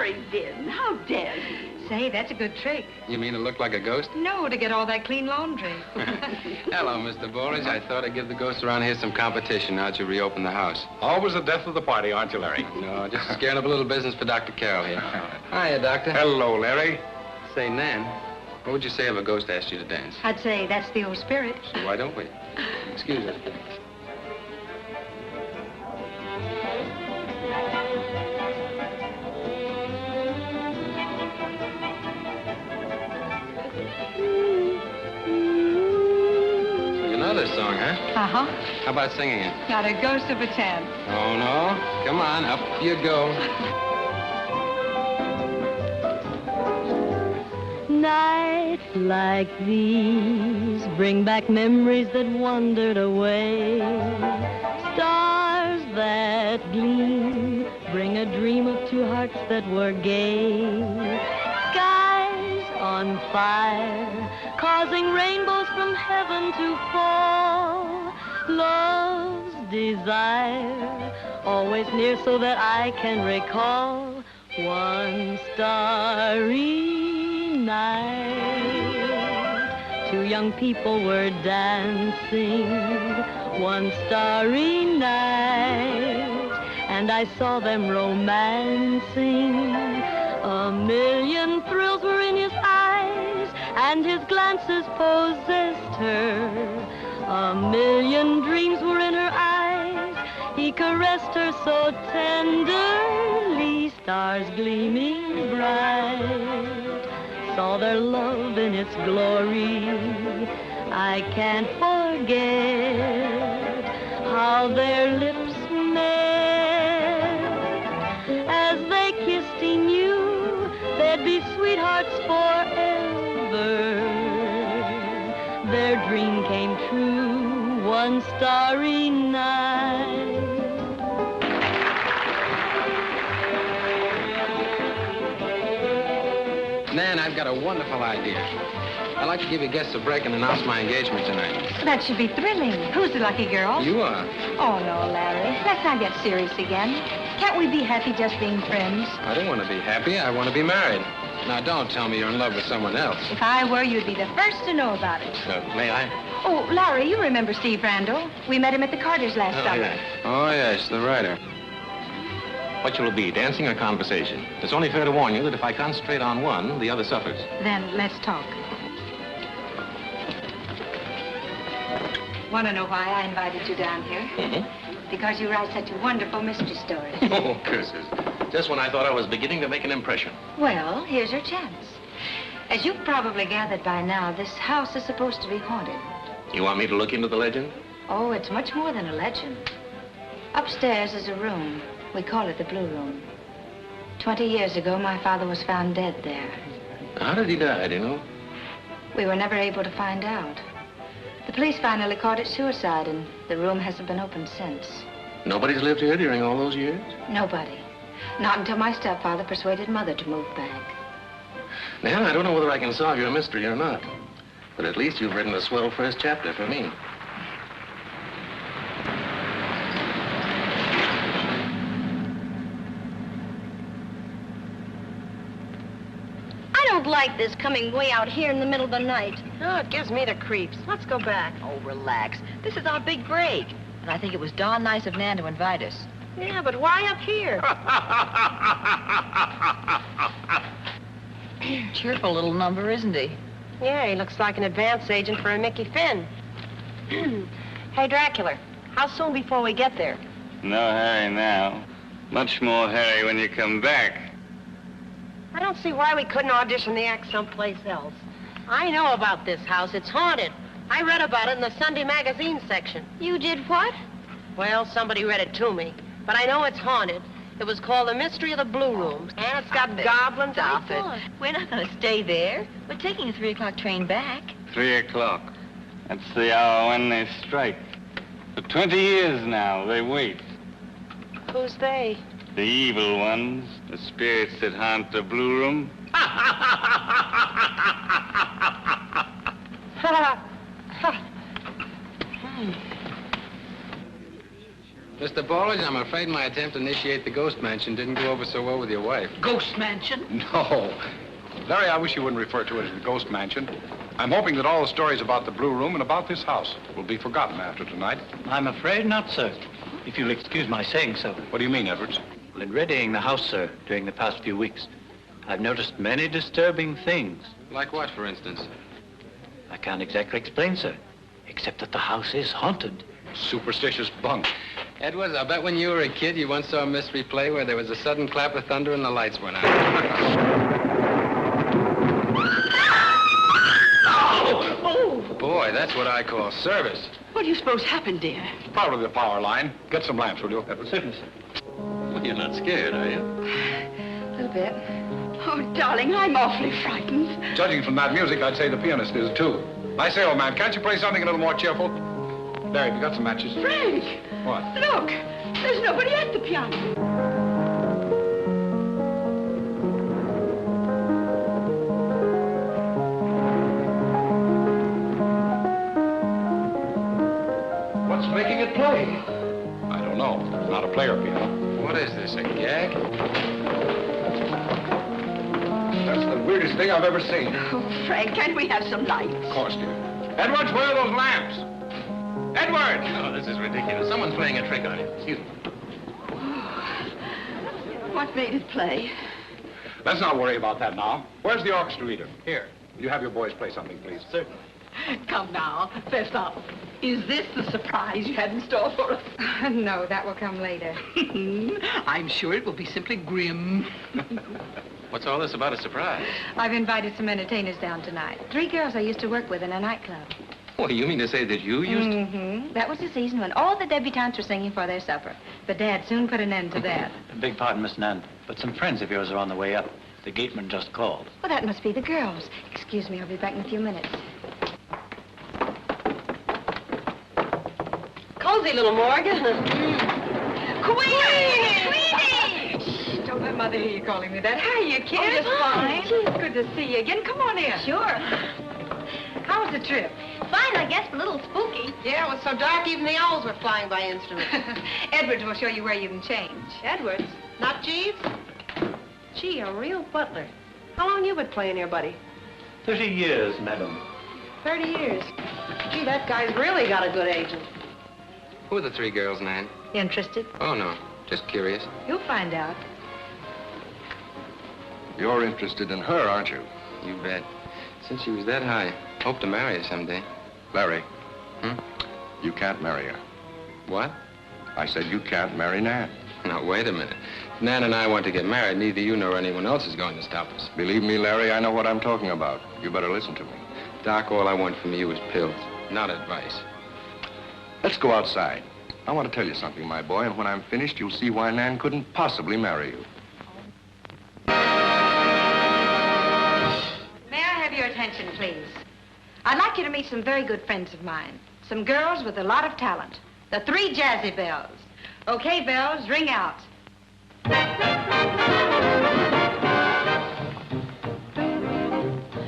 Larry Vin, how dare you? Say, that's a good trick. You mean to look like a ghost? No, to get all that clean laundry. Hello, Mr. Bullridge. I thought I'd give the ghosts around here some competition now that you reopened the house. Always the death of the party, aren't you, Larry? No, just scaring up a little business for Dr. Carroll here. Hiya, Doctor. Hello, Larry. Say, Nan, what would you say if a ghost asked you to dance? I'd say that's the old spirit. So why don't we? Excuse us. This song, huh? Uh-huh. How about singing it? Not a ghost of a chance. Oh, no. Come on, up you go. Nights like these bring back memories that wandered away. Stars that gleam bring a dream of two hearts that were gay. Skies on fire, causing rainbows from heaven to fall. Love's desire, always near so that I can recall one starry night. Two young people were dancing one starry night, and I saw them romancing. A million thrills were in his eyes, and his glances possessed her. A million dreams were in her eyes. He caressed her so tenderly, stars gleaming bright. Saw their love in its glory. I can't forget how their lips met. As they kissed, he knew they'd be sweethearts forever. Their dream came true one starry night. Nan, I've got a wonderful idea. I'd like to give you guests a break and announce my engagement tonight. That should be thrilling. Who's the lucky girl? You are. Oh, no, Larry. Let's not get serious again. Can't we be happy just being friends? I don't want to be happy. I want to be married. Now, don't tell me you're in love with someone else. If I were, you'd be the first to know about it. May I? Oh, Larry, you remember Steve Randall? We met him at the Carters last summer. Yeah. Oh, yes, the writer. What shall it be, dancing or conversation? It's only fair to warn you that if I concentrate on one, the other suffers. Then let's talk. Want to know why I invited you down here? Mm-hmm. Because you write such wonderful mystery stories. Oh, curses. Just when I thought I was beginning to make an impression. Well, here's your chance. As you've probably gathered by now, this house is supposed to be haunted. You want me to look into the legend? Oh, it's much more than a legend. Upstairs is a room. We call it the Blue Room. 20 years ago, my father was found dead there. How did he die, do you know? We were never able to find out. The police finally called it suicide, and the room hasn't been opened since. Nobody's lived here during all those years? Nobody. Not until my stepfather persuaded Mother to move back. Now, I don't know whether I can solve your mystery or not. But at least you've written a swell first chapter for me. I don't like this coming way out here in the middle of the night. Oh, it gives me the creeps. Let's go back. Oh, relax. This is our big break. And I think it was darn nice of Nan to invite us. Yeah, but why up here? Cheerful little number, isn't he? Yeah, he looks like an advance agent for a Mickey Finn. Hey, Dracula, how soon before we get there? No hurry now. Much more hurry when you come back. I don't see why we couldn't audition the act someplace else. I know about this house. It's haunted. I read about it in the Sunday magazine section. You did what? Well, somebody read it to me. But I know it's haunted. It was called The Mystery of the Blue Room. And it's got goblins. Stop it. We're not going to stay there. We're taking a 3 o'clock train back. 3 o'clock. That's the hour when they strike. For 20 years now, they wait. Who's they? The evil ones, the spirits that haunt the Blue Room. Mr. Ballage, I'm afraid my attempt to initiate the ghost mansion didn't go over so well with your wife. Ghost mansion? No. Larry, I wish you wouldn't refer to it as the ghost mansion. I'm hoping that all the stories about the Blue Room and about this house will be forgotten after tonight. I'm afraid not, sir. If you'll excuse my saying so. What do you mean, Edwards? Well, in readying the house, sir, during the past few weeks, I've noticed many disturbing things. Like what, for instance? I can't exactly explain, sir, except that the house is haunted. Superstitious bunk. Edwards, I bet when you were a kid, you once saw a mystery play where there was a sudden clap of thunder and the lights went out. Oh! Boy, that's what I call service. What do you suppose happened, dear? Probably the power line. Get some lamps, will you? Certainly, sir. Well, you're not scared, are you? A little bit. Oh, darling, I'm awfully frightened. Judging from that music, I'd say the pianist is, too. I say, old man, can't you play something a little more cheerful? Larry, have you got some matches? Frank! What? Look! There's nobody at the piano. What's making it play? I don't know. It's not a player piano. What is this, a gag? That's the weirdest thing I've ever seen. Oh, Frank, can't we have some lights? Of course, dear. Edwards, where are those lamps? Edwards! Oh, this is ridiculous. Someone's playing a trick on you. Excuse me. What made it play? Let's not worry about that now. Where's the orchestra leader? Here. Will you have your boys play something, please? Certainly. Come now, fess up. Is this the surprise you had in store for us? No, that will come later. I'm sure it will be simply grim. What's all this about a surprise? I've invited some entertainers down tonight. 3 girls I used to work with in a nightclub. Well, you mean to say that you used to... Mm-hmm. That was the season when all the debutantes were singing for their supper. But Dad soon put an end to that. Beg pardon, Miss Nan, but some friends of yours are on the way up. The gateman just called. Well, that must be the girls. Excuse me, I'll be back in a few minutes. Cozy little Morgan. Queenie! Queenie! Shh, don't let Mother hear you calling me that. How are you, kid? Oh, just fine. It's good to see you again. Come on in. Sure. How was the trip? Fine, I guess, but a little spooky. Yeah, it was so dark even the owls were flying by instruments. Edwards will show you where you can change. Edwards? Not Jeeves? Gee, a real butler. How long you been playing here, buddy? 30 years, madam. 30 years. Gee, that guy's really got a good agent. Who are the 3 girls, Nan? Interested? Oh, no. Just curious. You'll find out. You're interested in her, aren't you? You bet. Since she was that high, hope to marry her someday. Larry. Hmm? You can't marry her. What? I said you can't marry Nan. Now, wait a minute. If Nan and I want to get married, neither you nor anyone else is going to stop us. Believe me, Larry, I know what I'm talking about. You better listen to me. Doc, all I want from you is pills, not advice. Let's go outside. I want to tell you something, my boy, and when I'm finished, you'll see why Nan couldn't possibly marry you. May I have your attention, please? I'd like you to meet some very good friends of mine. Some girls with a lot of talent. The 3 Jazzy Bells. Okay, bells, ring out.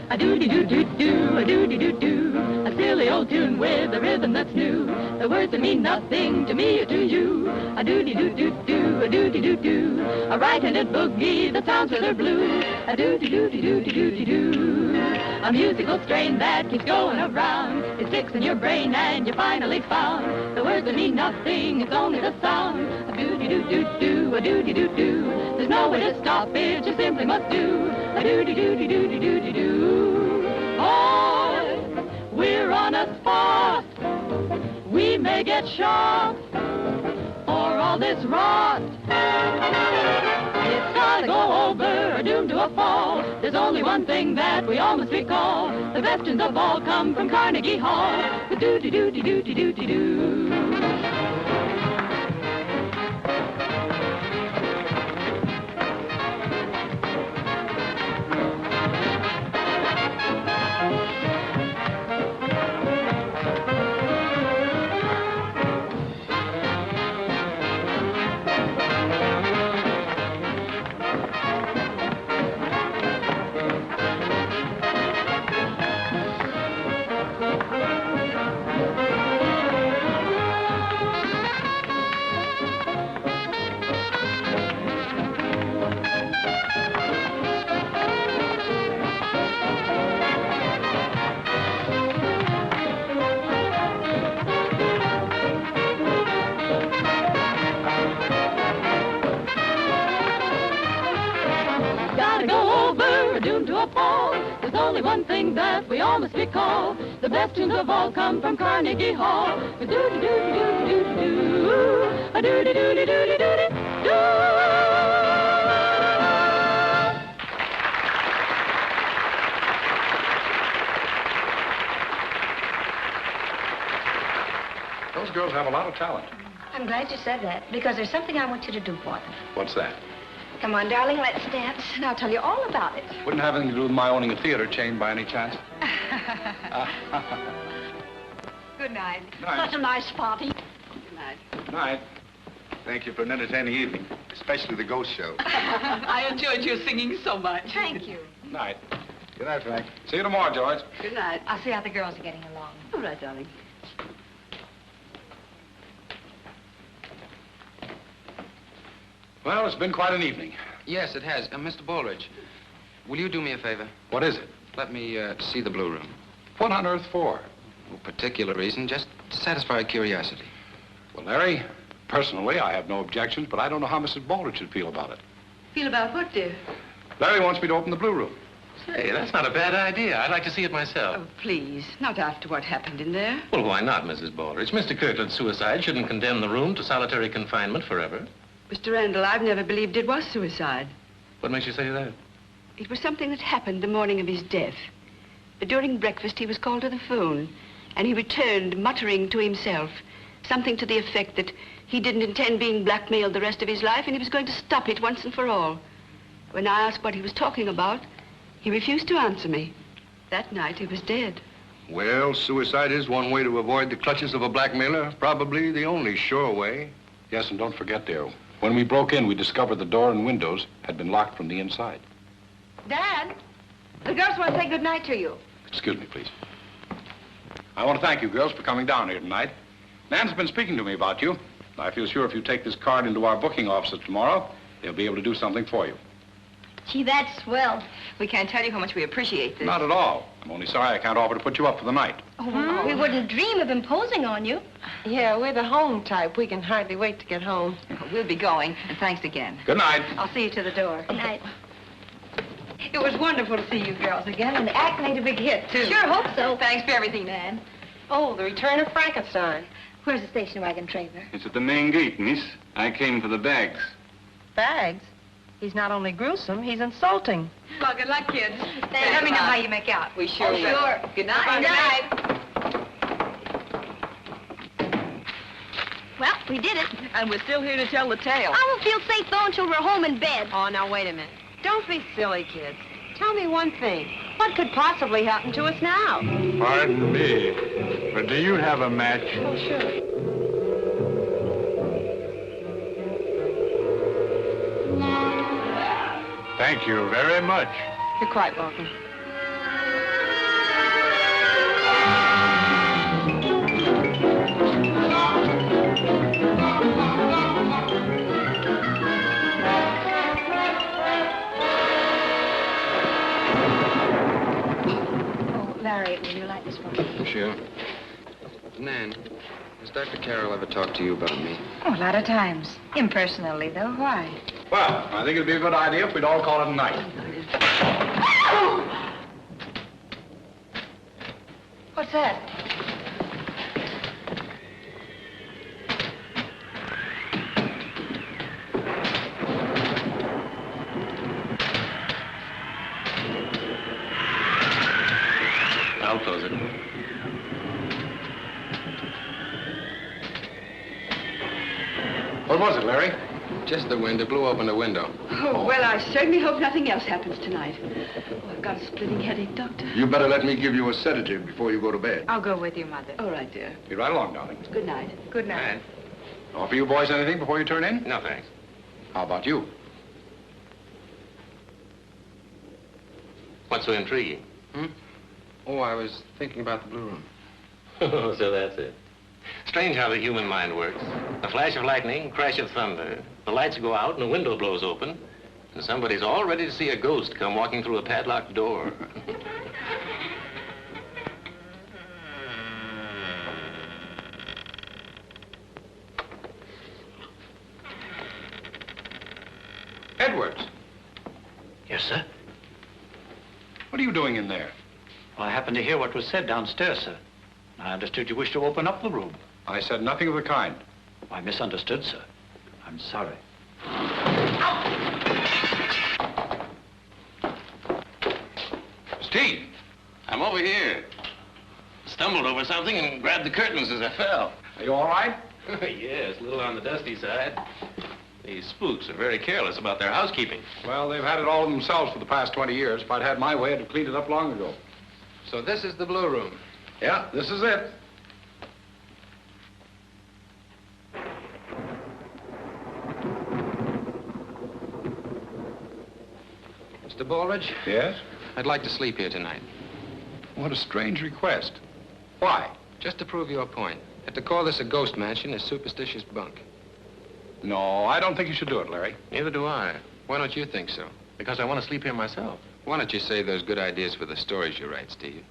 A doody-doo-doo-doo, a doody-doo-doo, a silly old tune with a rhythm that's new. The words that mean nothing to me or to you. A doody-doo-doo-doo, a doody-doo-doo, a right-handed boogie that sounds rather blue. A doody-doo-doo-doo-doo-doo, a musical strain that keeps going around. It sticks in your brain and you finally found the words that mean nothing, it's only the sound. A doody-doo-doo-doo, a doody-doo-doo, there's no way to stop it, you simply must do. A doody-doo-doo-doo-doo-doo-doo. Boy, we're on a spot. We may get shot for all this rot. It's gotta go over or doomed to a fall. There's only one thing that we all must recall. The best tunes of all come from Carnegie Hall. The doo-doo-doo-doo-doo-doo-doo. bound to appall. There's only one thing that we all must recall. The best tunes of all come from Carnegie Hall. A-doo-doo-doo-doo-doo-doo-doo. A-doo-doo-doo-doo-doo-doo. Those girls have a lot of talent. I'm glad you said that, because there's something I want you to do for them. What's that? Come on, darling, let's dance, and I'll tell you all about it. Wouldn't have anything to do with my owning a theater chain by any chance? Good night. Night. Such a nice party. Good night. Good night. Thank you for an entertaining evening, especially the ghost show. I enjoyed your singing so much. Thank you. Night. Good night, Frank. See you tomorrow, George. Good night. I'll see how the girls are getting along. All right, darling. Well, it's been quite an evening. Yes, it has. Mr. Baldridge, will you do me a favor? What is it? Let me see the Blue Room. What on earth for? No particular reason, just to satisfy curiosity. Well, Larry, personally, I have no objections, but I don't know how Mrs. Baldridge should feel about it. Feel about what, dear? Larry wants me to open the Blue Room. Hey, that's not a bad idea. I'd like to see it myself. Oh, please. Not after what happened in there. Well, why not, Mrs. Baldridge? Mr. Kirkland's suicide shouldn't condemn the room to solitary confinement forever. Mr. Randall, I've never believed it was suicide. What makes you say that? It was something that happened the morning of his death. But during breakfast, he was called to the phone, and he returned muttering to himself something to the effect that he didn't intend being blackmailed the rest of his life, and he was going to stop it once and for all. When I asked what he was talking about, he refused to answer me. That night, he was dead. Well, suicide is one way to avoid the clutches of a blackmailer. Probably the only sure way. Yes, and don't forget, dear, when we broke in, we discovered the door and windows had been locked from the inside. Dad, the girls want to say good night to you. Excuse me, please. I want to thank you girls for coming down here tonight. Nan's been speaking to me about you. I feel sure if you take this card into our booking offices tomorrow, they'll be able to do something for you. Gee, that's swell. We can't tell you how much we appreciate this. Not at all. I'm only sorry I can't offer to put you up for the night. Oh, we wouldn't dream of imposing on you. Yeah, we're the home type. We can hardly wait to get home. We'll be going, and thanks again. Good night. I'll see you to the door. Good night. It was wonderful to see you girls again, and the act made a big hit, too. Sure hope so. Thanks for everything, Nan. Oh, the return of Frankenstein. Where's the station wagon, Traver? It's at the main gate, miss. I came for the bags. Bags? He's not only gruesome, he's insulting. Well, good luck, kids. Let me know how you make out. We sure will. Sure. Good night. Good night. Well, we did it. And we're still here to tell the tale. I won't feel safe, though, until we're home in bed. Oh, now, wait a minute. Don't be silly, kids. Tell me one thing. What could possibly happen to us now? Pardon me, but do you have a match? Oh, sure. Thank you very much. You're quite welcome. Oh, Larry, will you light this for me? Sure. Nan, has Dr. Carroll ever talked to you about me? Oh, a lot of times. Impersonally, though. Why? Well, I think it'd be a good idea if we'd all call it a night. What's that? I'll close it. What was it, Larry? Just the wind. It blew open the window. Oh, well, I certainly hope nothing else happens tonight. Oh, I've got a splitting headache, Doctor. You better let me give you a sedative before you go to bed. I'll go with you, Mother. All right, dear. Be right along, darling. Good night. Good night. Offer you boys anything before you turn in? No, thanks. How about you? What's so intriguing? Oh, I was thinking about the Blue Room. So that's it. Strange how the human mind works. A flash of lightning, crash of thunder. The lights go out and a window blows open. And somebody's all ready to see a ghost come walking through a padlocked door. Edwards. Yes, sir? What are you doing in there? Well, I happened to hear what was said downstairs, sir. I understood you wished to open up the room. I said nothing of the kind. I misunderstood, sir. I'm sorry. Steve! I'm over here. Stumbled over something and grabbed the curtains as I fell. Are you all right? Yes, a little on the dusty side. These spooks are very careless about their housekeeping. Well, they've had it all themselves for the past 20 years. If I'd had my way, I'd have cleaned it up long ago. So this is the Blue Room. Yeah, this is it. Mr. Baldridge? Yes? I'd like to sleep here tonight. What a strange request. Why? Just to prove your point. That to call this a ghost mansion is superstitious bunk. No, I don't think you should do it, Larry. Neither do I. Why don't you think so? Because I want to sleep here myself. Why don't you save those good ideas for the stories you write, Steve?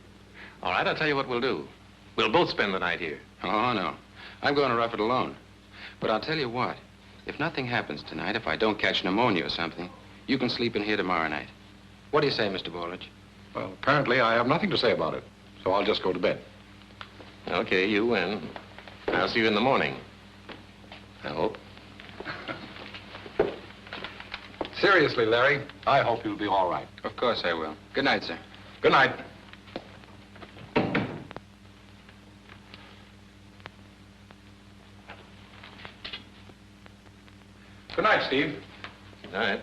All right, I'll tell you what we'll do. We'll both spend the night here. Oh, no. I'm going to rough it alone. But I'll tell you what. If nothing happens tonight, if I don't catch pneumonia or something, you can sleep in here tomorrow night. What do you say, Mr. Baldridge? Well, apparently I have nothing to say about it, so I'll just go to bed. Okay, you win. I'll see you in the morning. I hope. Seriously, Larry, I hope you'll be all right. Of course I will. Good night, sir. Good night. Good night, Steve. Good night.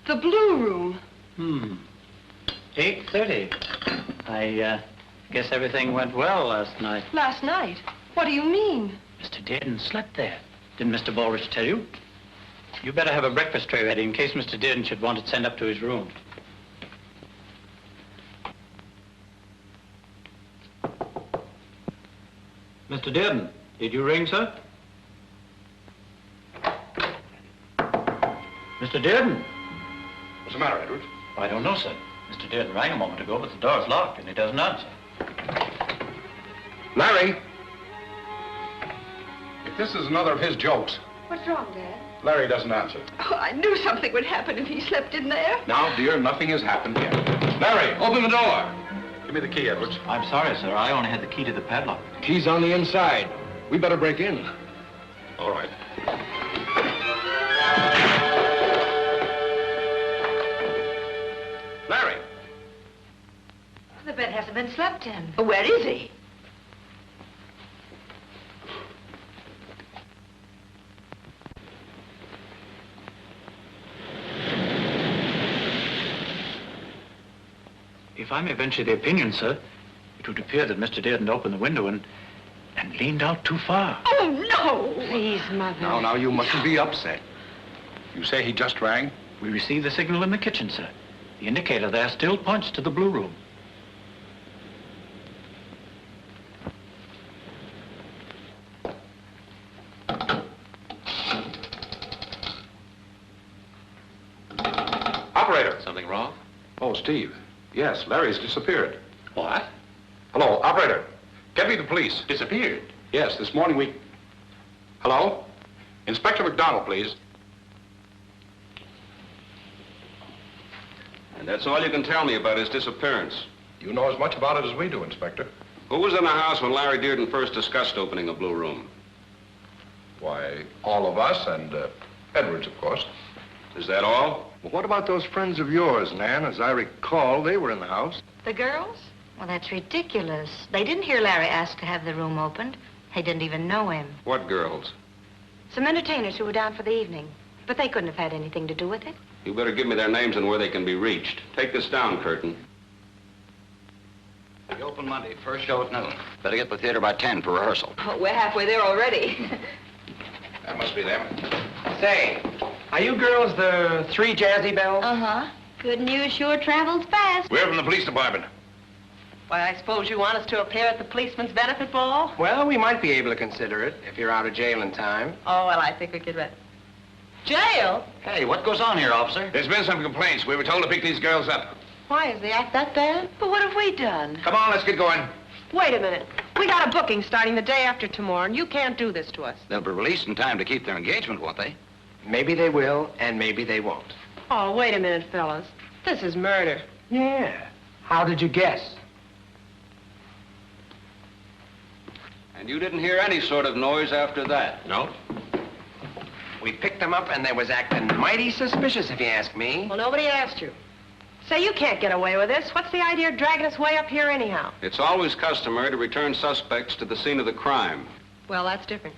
The Blue Room. 8:30. I guess everything went well last night. Last night? What do you mean? Mr. Dearden slept there. Didn't Mr. Baldridge tell you? You better have a breakfast tray ready in case Mr. Dearden should want it sent up to his room. Mr. Dearden, did you ring, sir? Mr. Dearden? What's the matter, Edwards? I don't know, sir. Mr. Dearden rang a moment ago, but the door's locked and he doesn't answer. Larry! If this is another of his jokes, What's wrong, Dad? Larry doesn't answer. Oh, I knew something would happen if he slept in there. Now, dear, nothing has happened yet. Larry, open the door. Give me the key, Edwards. I'm sorry, sir. I only had the key to the padlock. The key's on the inside. We better break in. All right. Larry! The bed hasn't been slept in. Where is he? If I may venture the opinion, sir, it would appear that Mr. Dearden opened the window and leaned out too far. Oh, no! Please, Mother. Now, you mustn't be upset. You say he just rang? We received the signal in the kitchen, sir. The indicator there still points to the Blue Room. Operator! Something wrong? Oh, Steve. Yes, Larry's disappeared. What? Hello, operator. Get me the police. Disappeared? Yes, this morning we... Hello? Inspector McDonald, please. And that's all you can tell me about his disappearance. You know as much about it as we do, Inspector. Who was in the house when Larry Dearden first discussed opening the Blue Room? Why, all of us and Edwards, of course. Is that all? Well, what about those friends of yours, Nan? As I recall, they were in the house. The girls? Well, that's ridiculous. They didn't hear Larry ask to have the room opened. They didn't even know him. What girls? Some entertainers who were down for the evening. But they couldn't have had anything to do with it. You better give me their names and where they can be reached. Take this down, Curtin. We open Monday, first show at noon. Better get to the theater by 10 for rehearsal. Oh, we're halfway there already. That must be them. Say, are you girls the three Jazzy Bells? Uh-huh. Good news sure travels fast. We're from the police department. Why, I suppose you want us to appear at the policeman's benefit ball? Well, we might be able to consider it if you're out of jail in time. Oh, well, I think we could... Jail? Hey, what goes on here, officer? There's been some complaints. We were told to pick these girls up. Why, is the act that bad? But what have we done? Come on, let's get going. Wait a minute. We got a booking starting the day after tomorrow, and you can't do this to us. They'll be released in time to keep their engagement, won't they? Maybe they will, and maybe they won't. Oh, wait a minute, fellas. This is murder. Yeah. How did you guess? And you didn't hear any sort of noise after that? No? We picked them up, and they was acting mighty suspicious, if you ask me. Well, nobody asked you. Say, you can't get away with this. What's the idea of dragging us way up here anyhow? It's always customary to return suspects to the scene of the crime. Well, that's different.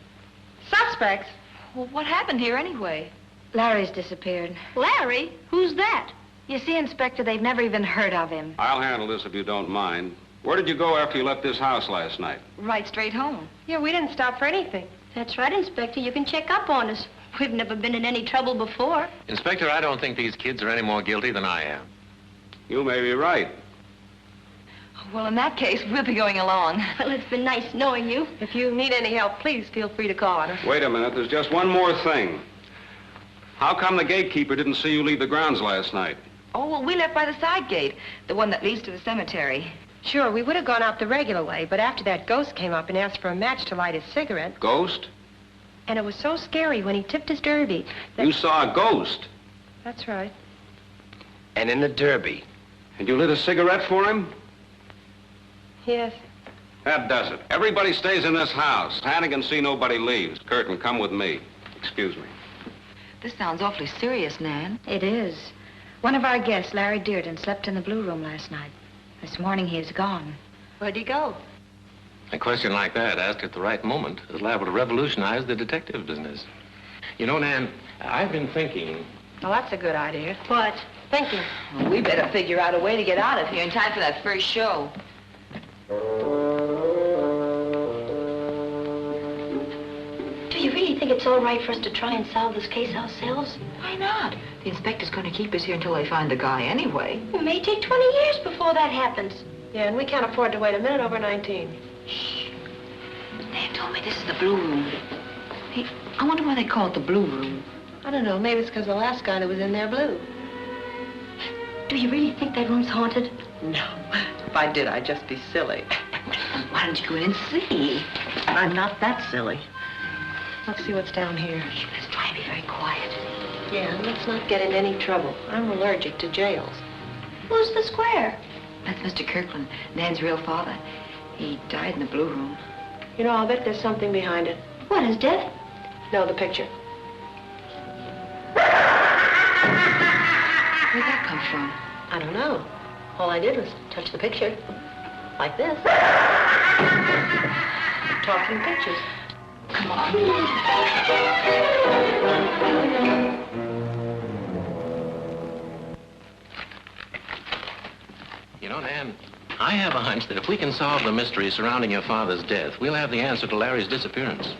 Suspects? Well, what happened here anyway? Larry's disappeared. Larry? Who's that? You see, Inspector, they've never even heard of him. I'll handle this if you don't mind. Where did you go after you left this house last night? Right straight home. Yeah, we didn't stop for anything. That's right, Inspector. You can check up on us. We've never been in any trouble before. Inspector, I don't think these kids are any more guilty than I am. You may be right. Well, in that case, we'll be going along. Well, it's been nice knowing you. If you need any help, please feel free to call on us. Wait a minute, there's just one more thing. How come the gatekeeper didn't see you leave the grounds last night? Oh, well, we left by the side gate, the one that leads to the cemetery. Sure, we would have gone out the regular way, but after that ghost came up and asked for a match to light his cigarette, Ghost? and it was so scary when he tipped his derby. You saw a ghost? That's right. And in the derby. And you lit a cigarette for him? Yes. That does it. Everybody stays in this house. Hannigan see nobody leaves. Curtin, come with me. Excuse me. This sounds awfully serious, Nan. It is. One of our guests, Larry Dearden, slept in the Blue Room last night. This morning he is gone. Where'd he go? A question like that, asked at the right moment, is liable to revolutionize the detective business. You know, Nan, I've been thinking... Well, that's a good idea. What? Thinking. Well, we better figure out a way to get out of here in time for that first show. Do you really think it's all right for us to try and solve this case ourselves? Why not? The inspector's going to keep us here until they find the guy anyway. It may take 20 years before that happens. Yeah, and we can't afford to wait a minute over 19. Nan told me this is the Blue Room. Hey, I wonder why they call it the Blue Room. I don't know, maybe it's because the last guy that was in there blew. Do you really think that room's haunted? No. If I did, I'd just be silly. Why don't you go in and see? I'm not that silly. Let's see what's down here. Let's try and be very quiet. Yeah, and let's not get in any trouble. I'm allergic to jails. Who's the square? That's Mr. Kirkland, Nan's real father. He died in the Blue Room. You know, I'll bet there's something behind it. What, his death? No, the picture. Where'd that come from? I don't know. All I did was touch the picture. Like this. Talking pictures. Come on. You know, Nan, I have a hunch that if we can solve the mystery surrounding your father's death, we'll have the answer to Larry's disappearance.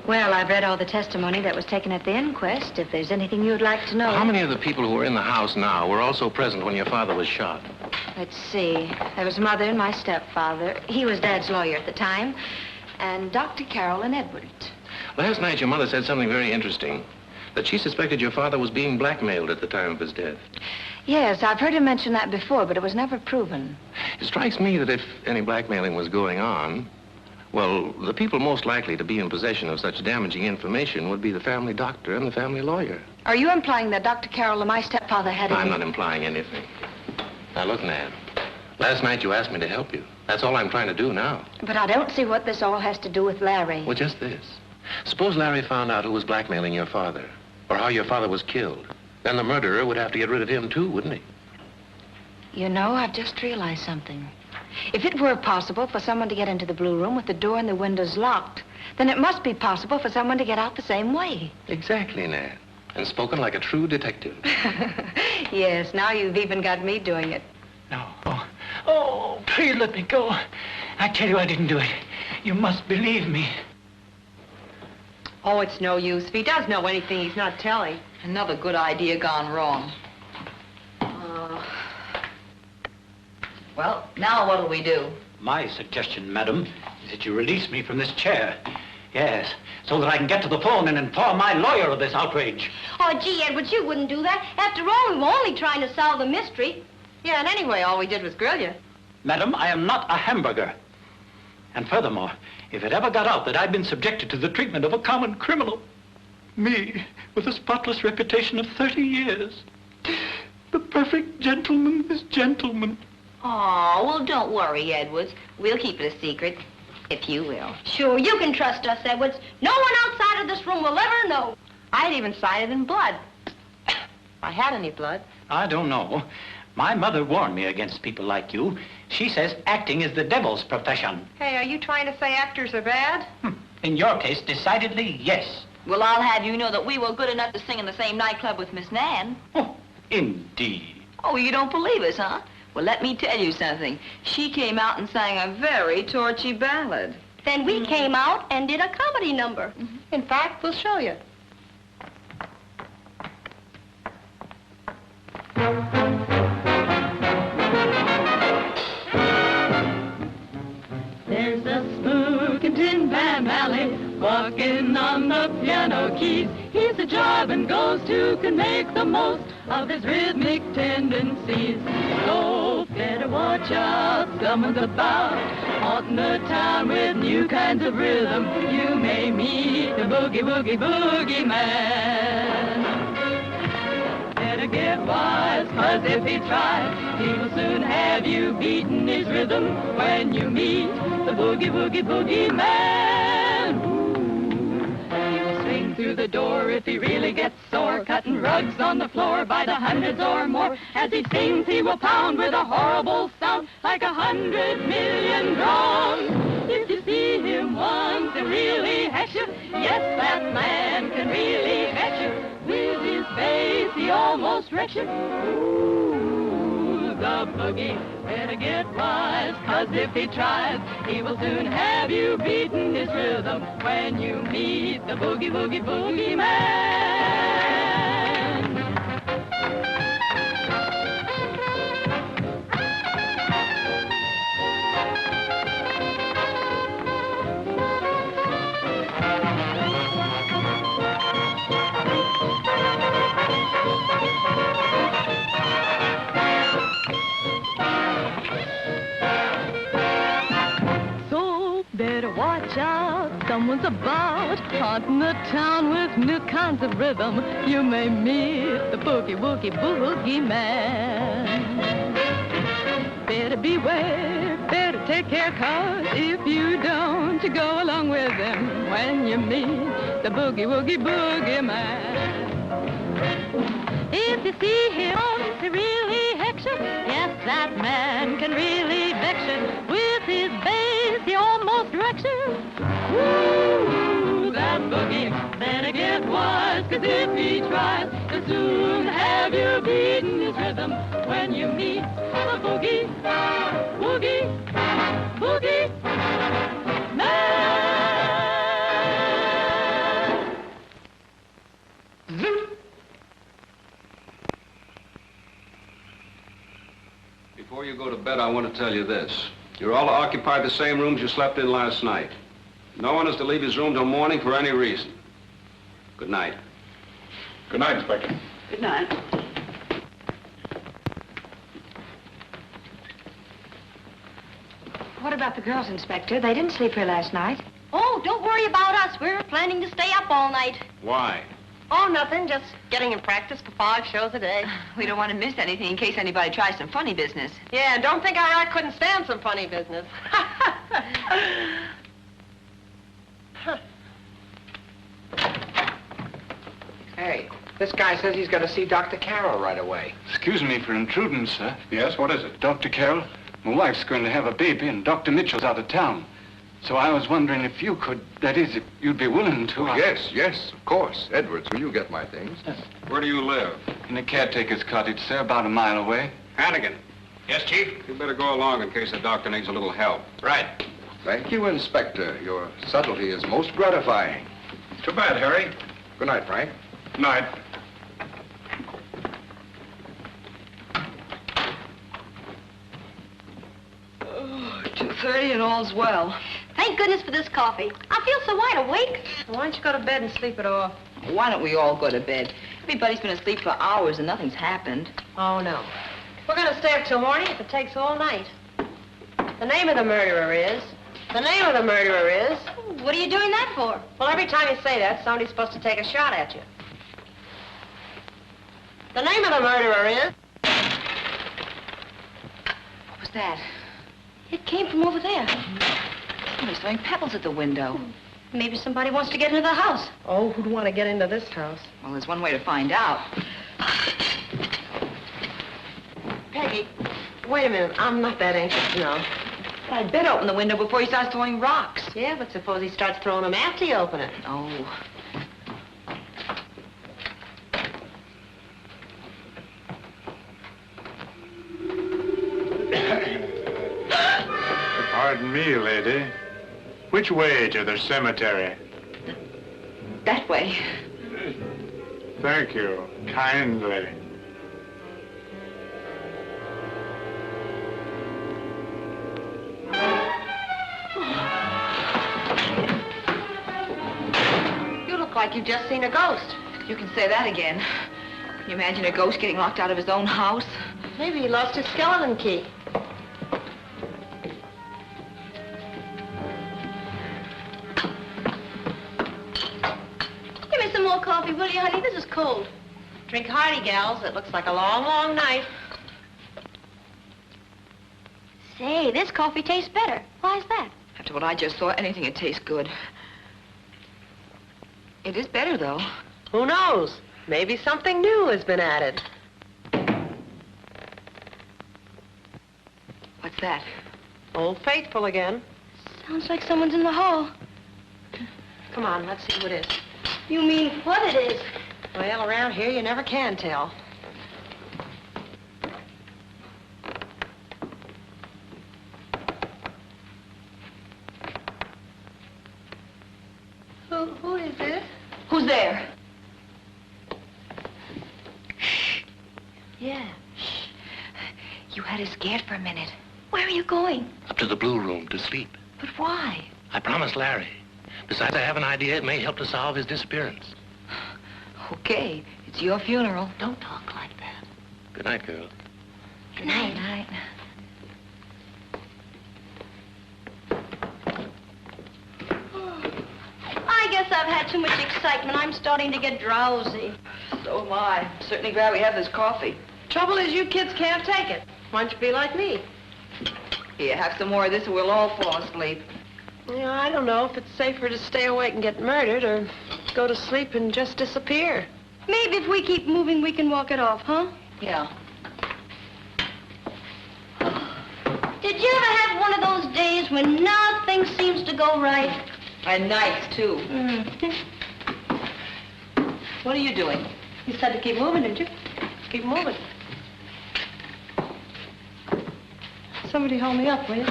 Well, I've read all the testimony that was taken at the inquest. If there's anything you'd like to know... How many of the people who are in the house now were also present when your father was shot? Let's see. There was Mother and my stepfather. He was Dad's lawyer at the time. And Dr. Carroll and Edward. Last night, your mother said something very interesting, that she suspected your father was being blackmailed at the time of his death. Yes, I've heard him mention that before, but it was never proven. It strikes me that if any blackmailing was going on, well, the people most likely to be in possession of such damaging information would be the family doctor and the family lawyer. Are you implying that Dr. Carroll and my stepfather had I'm not implying anything. Now, look, Nan, last night you asked me to help you. That's all I'm trying to do now. But I don't see what this all has to do with Larry. Well, just this. Suppose Larry found out who was blackmailing your father, or how your father was killed. Then the murderer would have to get rid of him, too, wouldn't he? You know, I've just realized something. If it were possible for someone to get into the Blue Room with the door and the windows locked, then it must be possible for someone to get out the same way. Exactly, Nan. And spoken like a true detective. Yes, now you've even got me doing it. No. Oh, please let me go. I tell you I didn't do it. You must believe me. Oh, it's no use. If he does know anything, he's not telling. Another good idea gone wrong. Well, now what'll we do? My suggestion, madam, is that you release me from this chair. Yes, so that I can get to the phone and inform my lawyer of this outrage. Oh, gee, Edwards, you wouldn't do that. After all, we were only trying to solve the mystery. Yeah, and anyway, all we did was grill you. Madam, I am not a hamburger. And furthermore, if it ever got out that I'd been subjected to the treatment of a common criminal, me, with a spotless reputation of 30 years, the perfect gentleman of his gentlemen. Oh, well, don't worry, Edwards. We'll keep it a secret, if you will. Sure, you can trust us, Edwards. No one outside of this room will ever know. I'd even sign it in blood. If I had any blood. I don't know. My mother warned me against people like you. She says acting is the devil's profession. Hey, are you trying to say actors are bad? In your case, decidedly, yes. Well, I'll have you know that we were good enough to sing in the same nightclub with Miss Nan. Oh, indeed. Oh, you don't believe us, huh? Well, let me tell you something. She came out and sang a very torchy ballad. Then we came out and did a comedy number. In fact, we'll show you. There's a spook in Tin Pan Alley, walking on the piano keys. He's a job and goes to can make the most of his rhythmic tendencies. So better watch out, someone's about, haunting the town with new kinds of rhythm. You may meet the boogie woogie boogie man. Better get wise, 'cause if he tries, he will soon have you beating his rhythm when you meet the boogie woogie boogie man. Ooh. He will swing through the door if he really gets sore, cutting rugs on the floor by the hundreds or more. As he sings, he will pound with a horrible sound like 100 million drums. If you see him once, he'll really hex you. Yes, that man can really hex you. With his bass, he almost wrecks you. Ooh, the boogie, better get wise, 'cause if he tries, he will soon have you beating his rhythm when you meet the boogie woogie boogie man. Better watch out, someone's about, haunting the town with new kinds of rhythm. You may meet the boogie woogie boogie man. Better beware, better take care, 'cause if you don't, you go along with him when you meet the boogie woogie boogie man. If you see him, he really hex you. Yes, that man can really vex you. With his bass, he almost wrecks you. Ooh, that boogie, better get wise, 'cause if he tries, he'll soon have you beating his rhythm when you meet the boogie, woogie, boogie man. Before you go to bed, I want to tell you this. You're all to occupy the same rooms you slept in last night. No one is to leave his room till morning for any reason. Good night. Good night, Inspector. Good night. What about the girls, Inspector? They didn't sleep here last night. Oh, don't worry about us. We're planning to stay up all night. Why? Oh, nothing. Just getting in practice for 5 shows a day. We don't want to miss anything in case anybody tries some funny business. Yeah, and don't think I couldn't stand some funny business. Hey, this guy says he's got to see Dr. Carroll right away. Excuse me for intruding, sir. Yes, what is it? Dr. Carroll, my wife's going to have a baby, and Dr. Mitchell's out of town. So I was wondering if you could, that is, if you'd be willing to... Yes, of course. Edwards, will you get my things? Where do you live? In the caretaker's cottage, sir, about a mile away. Hannigan. Yes, Chief? You better go along in case the doctor needs a little help. Right. Thank you, Inspector. Your subtlety is most gratifying. Too bad, Harry. Good night, Frank. Good night. Oh, 2:30 and all's well. Thank Thank goodness for this coffee. I feel so wide awake. Well, why don't you go to bed and sleep it off? Why don't we all go to bed? Everybody's been asleep for hours and nothing's happened. Oh, no. We're going to stay up till morning if it takes all night. The name of the murderer is... What are you doing that for? Well, every time you say that, somebody's supposed to take a shot at you. The name of the murderer is... What was that? It came from over there. Somebody's throwing pebbles at the window. Maybe somebody wants to get into the house. Oh, who'd want to get into this house? Well, there's one way to find out. Peggy, wait a minute. I'm not that anxious to know. I'd better open the window before he starts throwing rocks. Yeah, but suppose he starts throwing them after you open it. Oh. Pardon me, lady. Which way to the cemetery? That way. Thank you, kindly. You look like you've just seen a ghost. You can say that again. Can you imagine a ghost getting locked out of his own house? Maybe he lost his skeleton key. Give me some more coffee, will you, honey? This is cold. Drink hearty, gals. It looks like a long, long night. Say, this coffee tastes better. Why is that? After what I just saw, anything would taste good. It is better, though. Who knows? Maybe something new has been added. What's that? Old Faithful again. Sounds like someone's in the hall. Come on, let's see who it is. You mean what it is? Well, around here you never can tell. Who is it? Who's there? Yeah. Shh. You had us scared for a minute. Where are you going? Up to the blue room to sleep. But why? I promised Larry. Besides, I have an idea it may help to solve his disappearance. Okay, it's your funeral. Don't talk like that. Good night, girl. Good night. Good night. I guess I've had too much excitement. I'm starting to get drowsy. So am I. Certainly glad we have this coffee. Trouble is you kids can't take it. Why don't you be like me? Here, have some more of this or we'll all fall asleep. Yeah, I don't know if it's safer to stay awake and get murdered or go to sleep and just disappear. Maybe if we keep moving, we can walk it off, huh? Yeah. Did you ever have one of those days when nothing seems to go right? And nights, too. What are you doing? You said to keep moving, didn't you? Keep moving. Somebody hold me up, will you?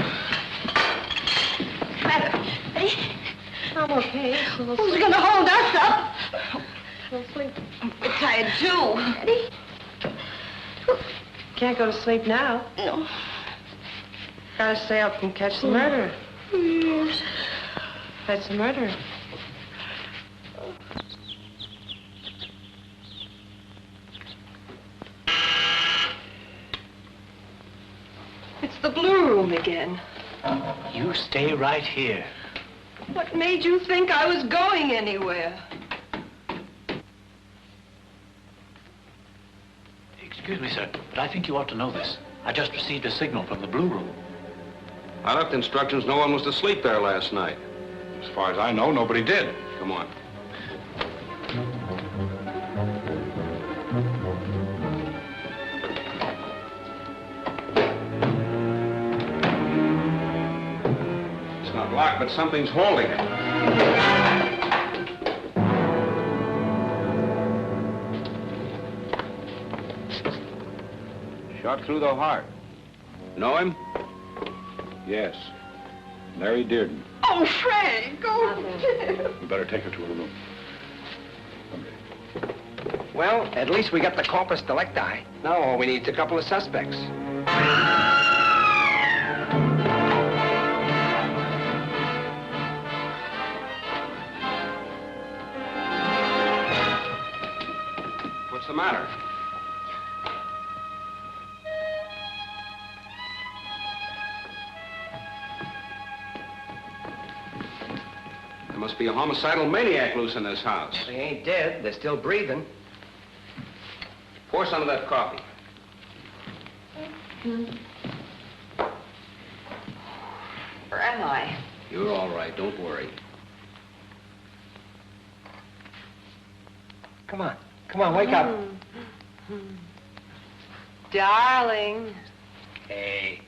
Eddie? I'm okay. Who's gonna hold us up? We'll sleep. I'm tired, too. Eddie? Can't go to sleep now. No. Gotta stay up and catch the murderer. Yes. That's the murderer. It's the blue room again. You stay right here. What made you think I was going anywhere? Excuse me, sir, but I think you ought to know this. I just received a signal from the blue room. I left instructions no one was to sleep there last night. As far as I know, nobody did. Come on. It's not locked, but something's holding it. Shot through the heart. Know him? Yes. Mary Dearden. Oh, Frank! Oh, We better take her to her room. Well, at least we got the corpus delicti. Now all we need is a couple of suspects. What's the matter? There must be a homicidal maniac loose in this house. They ain't dead. They're still breathing. Pour some of that coffee. Where am I? You're all right. Don't worry. Come on. Come on, wake up. Darling. Hey.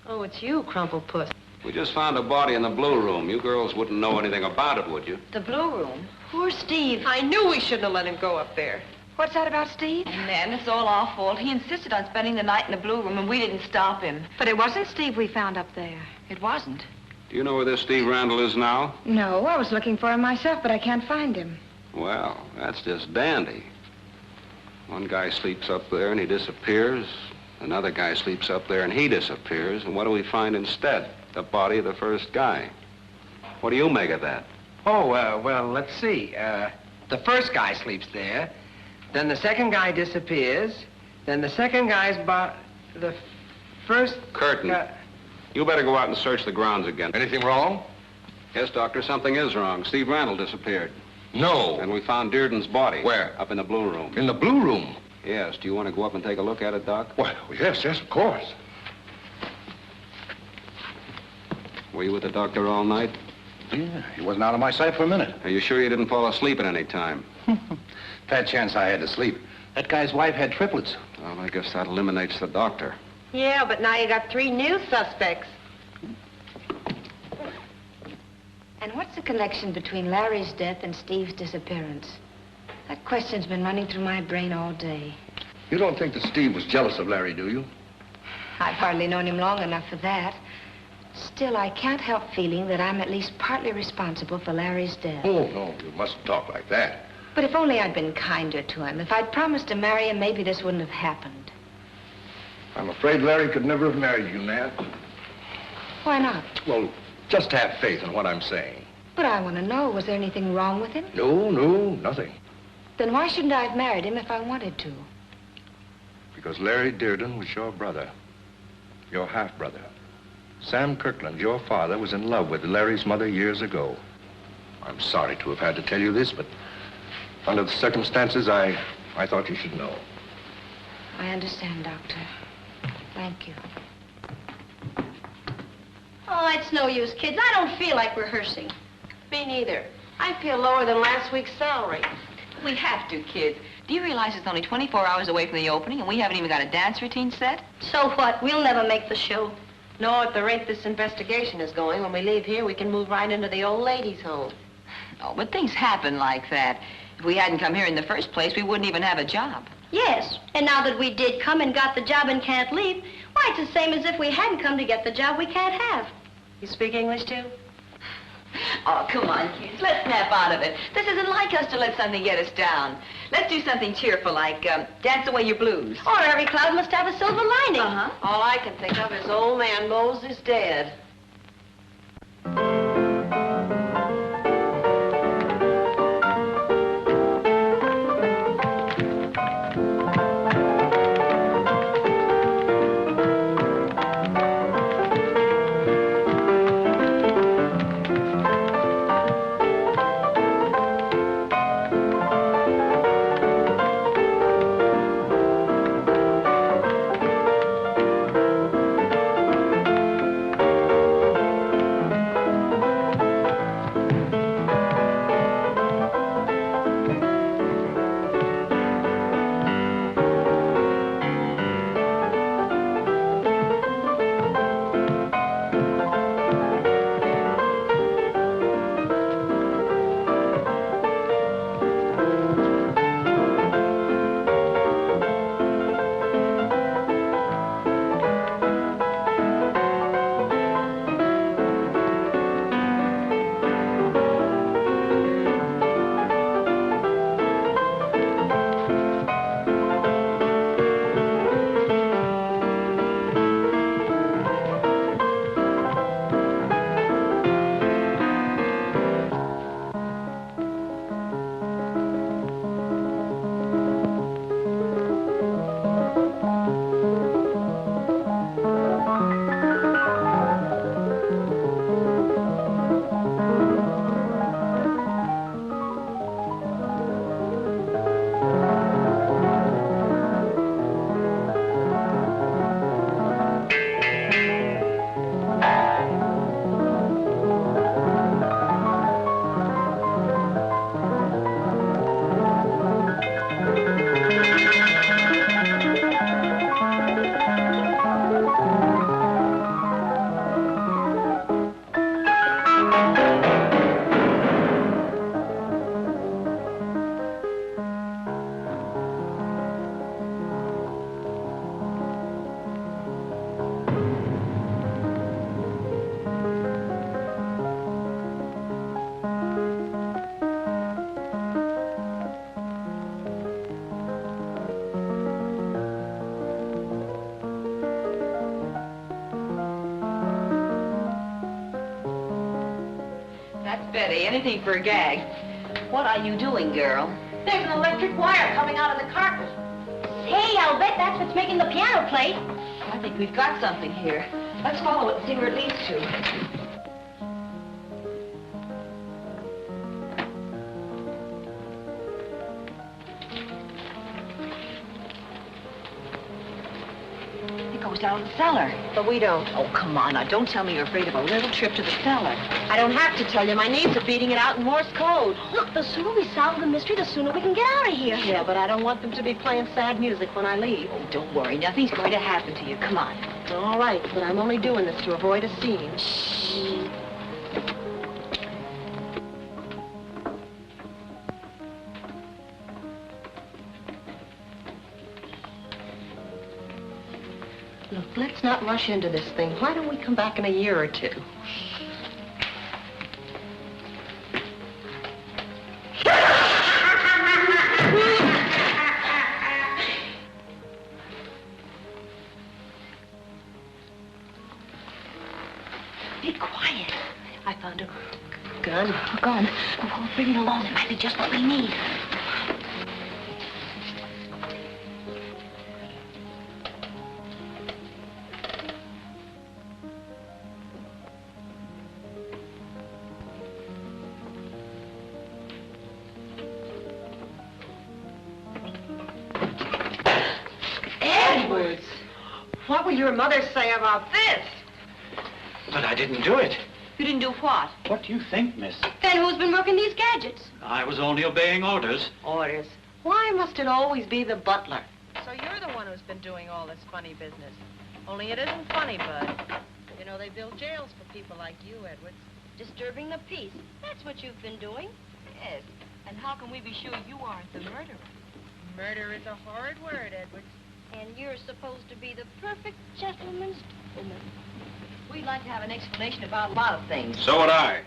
Oh, it's you, Crumple Puss. We just found a body in the blue room. You girls wouldn't know anything about it, would you? The blue room? Poor Steve. I knew we shouldn't have let him go up there. What's that about Steve? And then it's all our fault. He insisted on spending the night in the blue room, and we didn't stop him. But it wasn't Steve we found up there. It wasn't. Do you know where this Steve Randall is now? No, I was looking for him myself, but I can't find him. Well, that's just dandy. One guy sleeps up there and he disappears. Another guy sleeps up there and he disappears. And what do we find instead? The body of the first guy. What do you make of that? Oh, well, let's see. The first guy sleeps there. Then the second guy disappears. Then the second guy's the first... Curtain. You better go out and search the grounds again. Anything wrong? Yes, Doctor, something is wrong. Steve Randall disappeared. No. And we found Dearden's body. Where? Up in the blue room. In the blue room? Yes. Do you want to go up and take a look at it, Doc? Well, yes, of course. Were you with the doctor all night? Yeah, he wasn't out of my sight for a minute. Are you sure you didn't fall asleep at any time? Fat chance I had to sleep. That guy's wife had triplets. Well, I guess that eliminates the doctor. Yeah, but now you got 3 new suspects. And what's the connection between Larry's death and Steve's disappearance? That question's been running through my brain all day. You don't think that Steve was jealous of Larry, do you? I've hardly known him long enough for that. Still, I can't help feeling that I'm at least partly responsible for Larry's death. Oh, no, you mustn't talk like that. But if only I'd been kinder to him, if I'd promised to marry him, maybe this wouldn't have happened. I'm afraid Larry could never have married you, Nat. Why not? Well, just have faith in what I'm saying. But I want to know, was there anything wrong with him? No, nothing. Then why shouldn't I have married him if I wanted to? Because Larry Dearden was your brother. Your half-brother. Sam Kirkland, your father, was in love with Larry's mother years ago. I'm sorry to have had to tell you this, but under the circumstances, I thought you should know. I understand, Doctor. Thank you. Oh, it's no use, kids. I don't feel like rehearsing. Me neither. I feel lower than last week's salary. We have to, kids. Do you realize it's only 24 hours away from the opening, and we haven't even got a dance routine set? So what? We'll never make the show. No, at the rate this investigation is going, when we leave here, we can move right into the old ladies' home. Oh, but things happen like that. If we hadn't come here in the first place, we wouldn't even have a job. Yes, and now that we did come and got the job and can't leave, why, it's the same as if we hadn't come to get the job we can't have. You speak English, too? Oh, come on, kids. Let's snap out of it. This isn't like us to let something get us down. Let's do something cheerful, like Dance Away Your Blues. Or every cloud must have a silver lining. Uh-huh. All I can think of is old man Mose is dead. Betty. Anything for a gag. What are you doing, girl? There's an electric wire coming out of the carpet. Hey, I'll bet that's what's making the piano play. I think we've got something here. Let's follow it and see where it leads to. Goes down the cellar. But we don't. Oh, come on now. Don't tell me you're afraid of a little trip to the cellar. I don't have to tell you. My knees are beating it out in Morse code. Look, the sooner we solve the mystery, the sooner we can get out of here. Yeah, but I don't want them to be playing sad music when I leave. Oh, don't worry. Nothing's going to happen to you. Come on. All right, but I'm only doing this to avoid a scene. Shh. Look, let's not rush into this thing. Why don't we come back in a year or two? Be quiet. I found a gun. A gun. Oh, bring it along. It might be just what we need. What will your mother say about this? But I didn't do it. You didn't do what? What do you think, miss? Then who's been working these gadgets? I was only obeying orders. Orders. Why must it always be the butler? So you're the one who's been doing all this funny business. Only it isn't funny, Bud. You know, they build jails for people like you, Edwards. Disturbing the peace. That's what you've been doing. Yes. And how can we be sure you aren't the murderer? Murder is a hard word, Edwards. And you're supposed to be the perfect gentleman's woman. We'd like to have an explanation about a lot of things. So would I.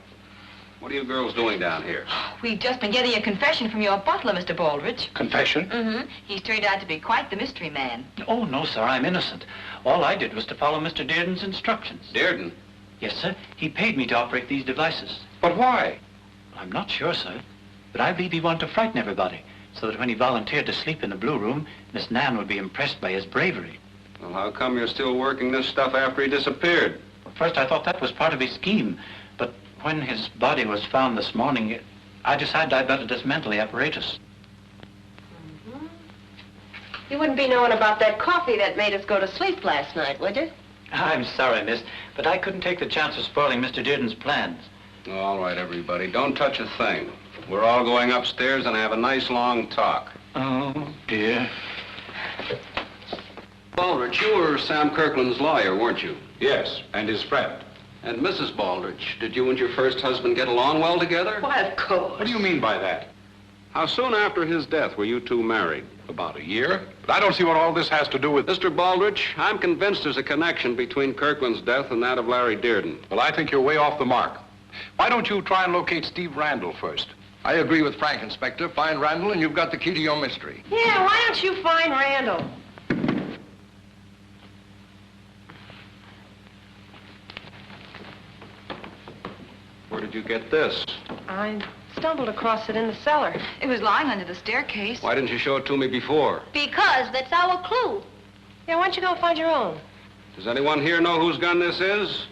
What are you girls doing down here? We've just been getting a confession from your butler, Mr. Baldridge. Confession? Mm-hmm. He's turned out to be quite the mystery man. Oh, no, sir, I'm innocent. All I did was to follow Mr. Dearden's instructions. Dearden? Yes, sir. He paid me to operate these devices. But why? I'm not sure, sir. But I believe he wanted to frighten everybody, so that when he volunteered to sleep in the Blue Room, Miss Nan would be impressed by his bravery. Well, how come you're still working this stuff after he disappeared? Well, first, I thought that was part of his scheme. But when his body was found this morning, I decided I'd better dismantle the apparatus. Mm-hmm. You wouldn't be knowing about that coffee that made us go to sleep last night, would you? I'm sorry, miss, but I couldn't take the chance of spoiling Mr. Dearden's plans. All right, everybody, don't touch a thing. We're all going upstairs and have a nice long talk. Oh, dear. Baldridge, you were Sam Kirkland's lawyer, weren't you? Yes, and his friend. And Mrs. Baldridge, did you and your first husband get along well together? Why, of course. What do you mean by that? How soon after his death were you two married? About a year. But I don't see what all this has to do with... Mr. Baldridge, I'm convinced there's a connection between Kirkland's death and that of Larry Dearden. Well, I think you're way off the mark. Why don't you try and locate Steve Randall first? I agree with Frank, Inspector. Find Randall and you've got the key to your mystery. Yeah, why don't you find Randall? Where did you get this? I stumbled across it in the cellar. It was lying under the staircase. Why didn't you show it to me before? Because that's our clue. Yeah, why don't you go find your own? Does anyone here know whose gun this is?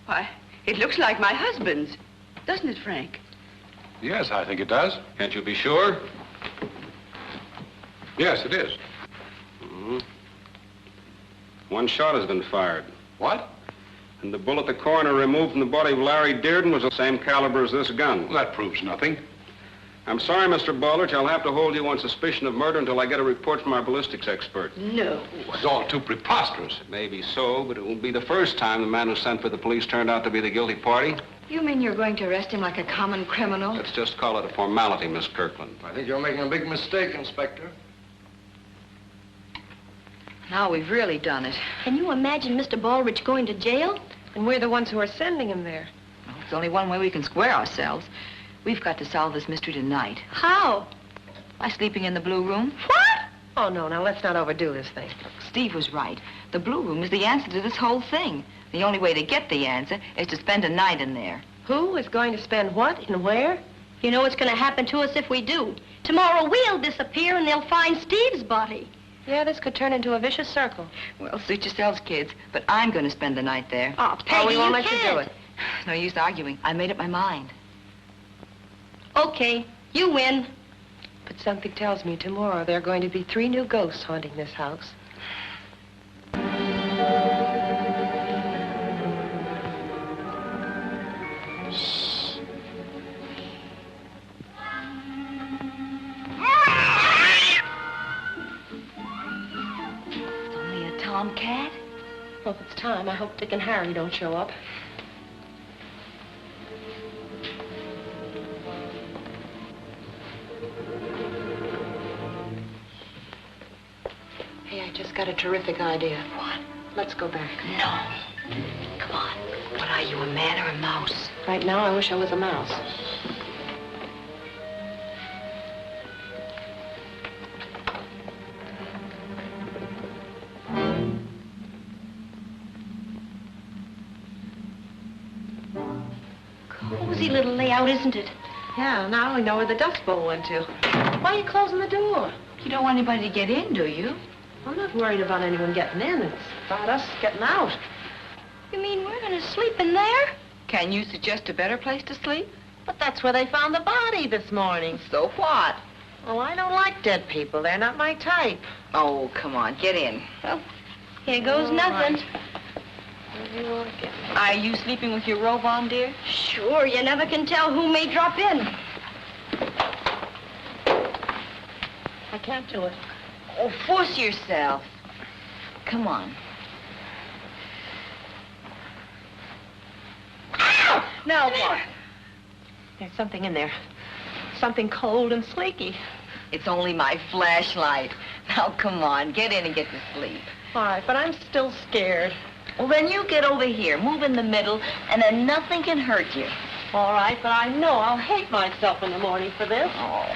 Why, it looks like my husband's. Doesn't it, Frank? Yes, I think it does. Can't you be sure? Yes, it is. Mm-hmm. One shot has been fired. What? And the bullet the coroner removed from the body of Larry Dearden was the same caliber as this gun. Well, that proves nothing. I'm sorry, Mr. Baldridge. I'll have to hold you on suspicion of murder until I get a report from our ballistics expert. No. It's all too preposterous. Maybe so, but it won't be the first time the man who sent for the police turned out to be the guilty party. You mean you're going to arrest him like a common criminal? Let's just call it a formality, Miss Kirkland. I think you're making a big mistake, Inspector. Now we've really done it. Can you imagine Mr. Baldridge going to jail? And we're the ones who are sending him there. Well, there's only one way we can square ourselves. We've got to solve this mystery tonight. How? By sleeping in the Blue Room. What? Oh, no, now let's not overdo this thing. Steve was right. The Blue Room is the answer to this whole thing. The only way to get the answer is to spend a night in there. Who is going to spend what and where? You know what's going to happen to us if we do. Tomorrow we'll disappear and they'll find Steve's body. Yeah, this could turn into a vicious circle. Well, suit yourselves, kids. But I'm going to spend the night there. Oh, Peggy, we won't you let you can't. do it. No use arguing. I made up my mind. Okay, you win. But something tells me tomorrow there are going to be 3 new ghosts haunting this house. It's only a tomcat. Well, if it's time, I hope Dick and Harry don't show up. Hey, I just got a terrific idea. What? Let's go back. No. Come on. What are you, a man or a mouse? Right now, I wish I was a mouse. Cozy little layout, isn't it? Yeah, now I only know where the dust bowl went to. Why are you closing the door? You don't want anybody to get in, do you? I'm not worried about anyone getting in. It's about us getting out. You mean we're going to sleep in there? Can you suggest a better place to sleep? But that's where they found the body this morning. So what? Oh, I don't like dead people. They're not my type. Oh, come on, get in. Well, here goes nothing. Where do you want to get me? Are you sleeping with your robe on, dear? Sure, you never can tell who may drop in. I can't do it. Oh, force yourself. Come on. Now what? There's something in there. Something cold and sleeky. It's only my flashlight. Now, come on, get in and get to sleep. All right, but I'm still scared. Well, then you get over here, move in the middle, and then nothing can hurt you. All right, but I know I'll hate myself in the morning for this. Oh.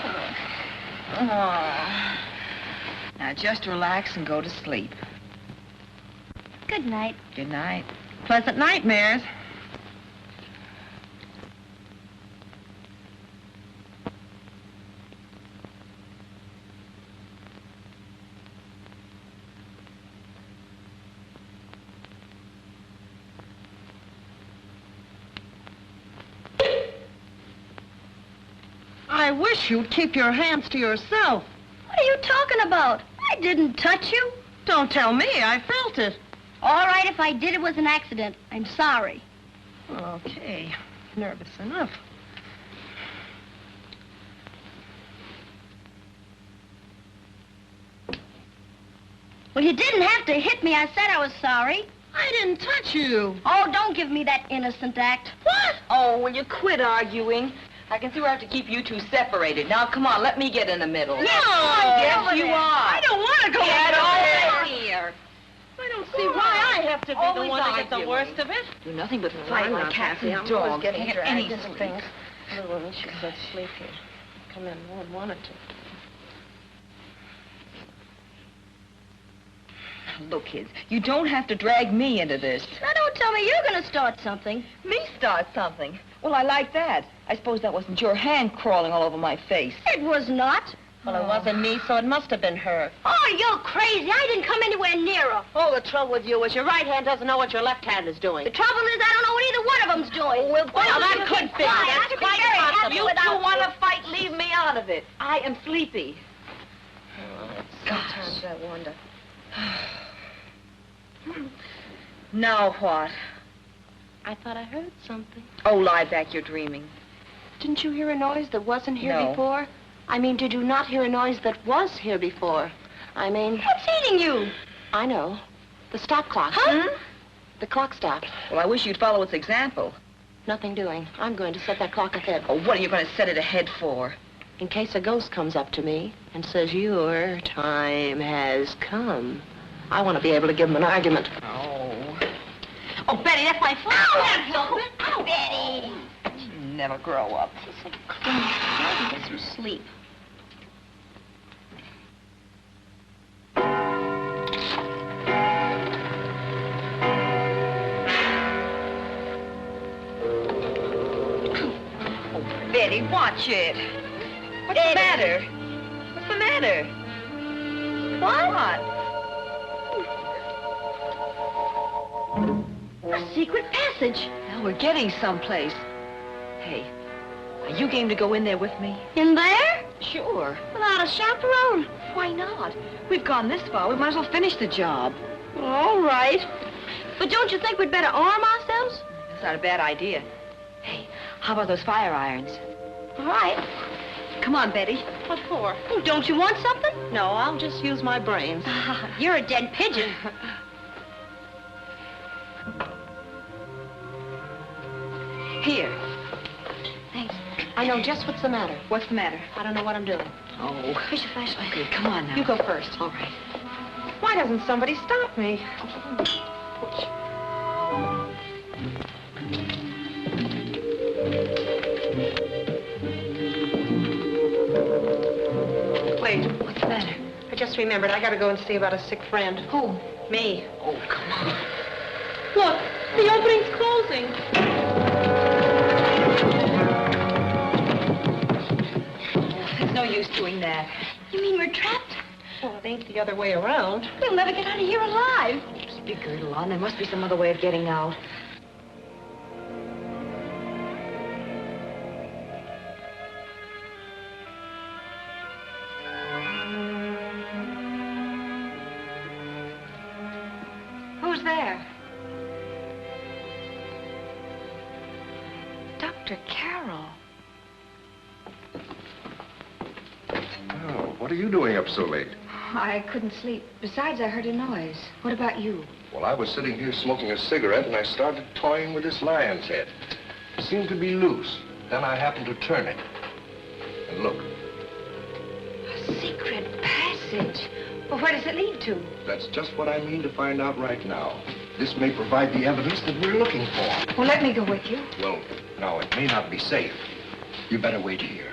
Now, just relax and go to sleep. Good night. Good night. Pleasant nightmares. I wish you'd keep your hands to yourself. What are you talking about? I didn't touch you. Don't tell me. I felt it. All right, if I did, it was an accident. I'm sorry. Okay. Nervous enough. Well, you didn't have to hit me. I said I was sorry. I didn't touch you. Oh, don't give me that innocent act. What? Oh, will you quit arguing? I can see we have to keep you two separated. Now, come on, let me get in the middle. No! Yes, you are. I don't want to go Get over over here. I don't see why I have to be the Always one to get the arguing. worst of it. Do nothing but Well, fight I'm like not cats happy. and I'm dogs. always getting Can't get dragged any into sleep. things. Little woman should let sleep here. Come in. No one wanted to. Look, kids, you don't have to drag me into this. Now, don't tell me you're going to start something. Me start something? Well, I like that. I suppose that wasn't your hand crawling all over my face. It was not. Well, it wasn't me, so it must have been her. Oh, you're crazy. I didn't come anywhere near her. Oh, the trouble with you is your right hand doesn't know what your left hand is doing. The trouble is I don't know what either one of them's doing. Well, Well, that could be. I That's have to be quite very possible. happy You without two want to fight, leave me out of it. I am sleepy. Sometimes I wonder. Now what? I thought I heard something. Oh, lie back, you're dreaming. Didn't you hear a noise that wasn't here No. before? I mean, did you not hear a noise that was here before? I mean... What's eating you? I know. The stop clock. Huh? The clock stopped. Well, I wish you'd follow its example. Nothing doing. I'm going to set that clock ahead. Oh, what are you going to set it ahead for? In case a ghost comes up to me and says, your time has come. I want to be able to give him an argument. Oh. Oh, Betty, that's my phone. Ow, ow, Betty. Never grow up. She's so clumsy. I can get some sleep. Betty, watch it. What's the matter? What's the matter? What? A secret passage. Now we're getting someplace. Hey, are you game to go in there with me? In there? Sure. Without a chaperone? Why not? We've gone this far. We might as well finish the job. All right. But don't you think we'd better arm ourselves? That's not a bad idea. Hey, how about those fire irons? All right. Come on, Betty. What for? Oh, don't you want something? No, I'll just use my brains. You're a dead pigeon. Here. Thanks. I know just what's the matter. What's the matter? I don't know what I'm doing. Oh. Here's your flashlight. Okay, come on now. You go first. All right. Why doesn't somebody stop me? Wait. What's the matter? I just remembered. I gotta go and see about a sick friend. Who? Me. Oh, come on. Look, the opening's closing. There's no use doing that. You mean we're trapped? Well, it ain't the other way around. We'll never get out of here alive. Just be girdle on. There must be some other way of getting out. Who's there? Dr. Carroll. Oh, what are you doing up so late? I couldn't sleep. Besides, I heard a noise. What about you? Well, I was sitting here smoking a cigarette, and I started toying with this lion's head. It seemed to be loose. Then I happened to turn it. And look. A secret passage. Well, where does it lead to? That's just what I mean to find out right now. This may provide the evidence that we're looking for. Well, let me go with you. Well, no, it may not be safe. You better wait here.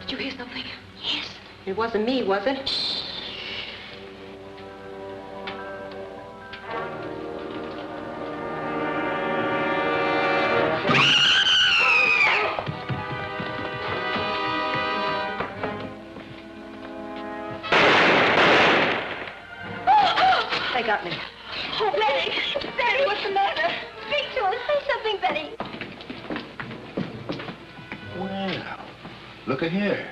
Did you hear something? Yes. It wasn't me, was it? They got me. Oh, Betty! Betty, what's the matter? Speak to us. Say something, Betty. Well, look at here.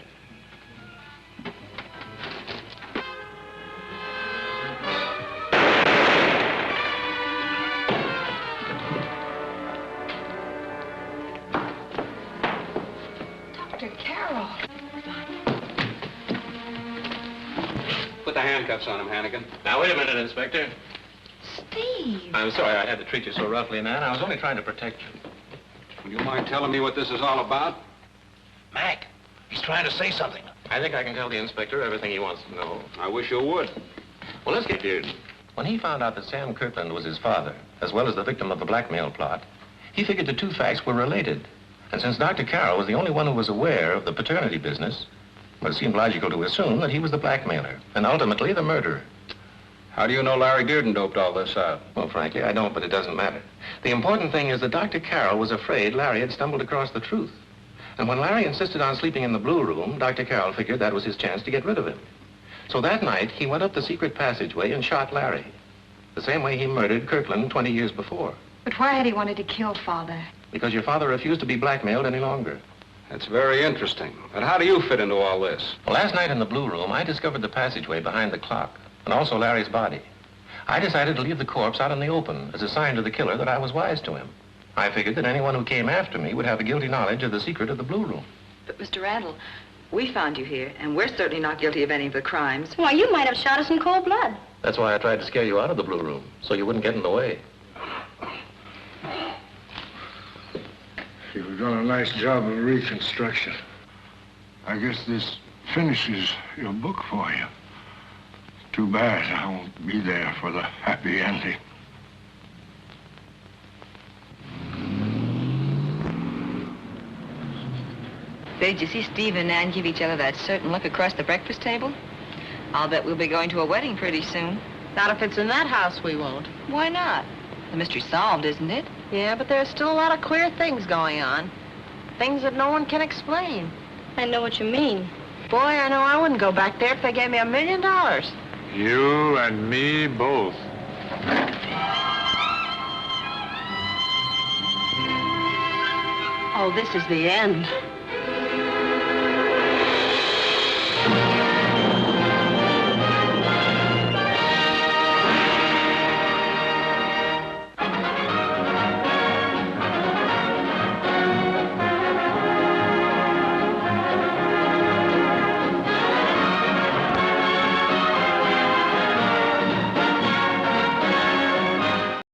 Dr. Carroll. Put the handcuffs on him, Hannigan. Now, wait a minute, Inspector. Steve. I'm sorry I had to treat you so roughly, Nan. I was only trying to protect you. Would you mind telling me what this is all about? Mac, he's trying to say something. I think I can tell the inspector everything he wants to know. I wish you would. Well, let's get here. When he found out that Sam Kirkland was his father, as well as the victim of the blackmail plot, he figured the two facts were related. And since Dr. Carroll was the only one who was aware of the paternity business, well, it seemed logical to assume that he was the blackmailer, and ultimately the murderer. How do you know Larry Dearden doped all this out? Well, frankly, I don't, but it doesn't matter. The important thing is that Dr. Carroll was afraid Larry had stumbled across the truth. And when Larry insisted on sleeping in the blue room, Dr. Carroll figured that was his chance to get rid of him. So that night, he went up the secret passageway and shot Larry. The same way he murdered Kirkland 20 years before. But why had he wanted to kill Father? Because your father refused to be blackmailed any longer. That's very interesting. But how do you fit into all this? Well, last night in the Blue Room, I discovered the passageway behind the clock, and also Larry's body. I decided to leave the corpse out in the open as a sign to the killer that I was wise to him. I figured that anyone who came after me would have a guilty knowledge of the secret of the Blue Room. But, Mr. Randall, we found you here, and we're certainly not guilty of any of the crimes. Why, you might have shot us in cold blood. That's why I tried to scare you out of the Blue Room, so you wouldn't get in the way. You've done a nice job of reconstruction. I guess this finishes your book for you. Too bad I won't be there for the happy ending. Say, did you see Steve and Nan give each other that certain look across the breakfast table? I'll bet we'll be going to a wedding pretty soon. Not if it's in that house, we won't. Why not? The mystery's solved, isn't it? Yeah, but there's still a lot of queer things going on. Things that no one can explain. I know what you mean. Boy, I know I wouldn't go back there if they gave me $1 million. You and me both. Oh, this is the end.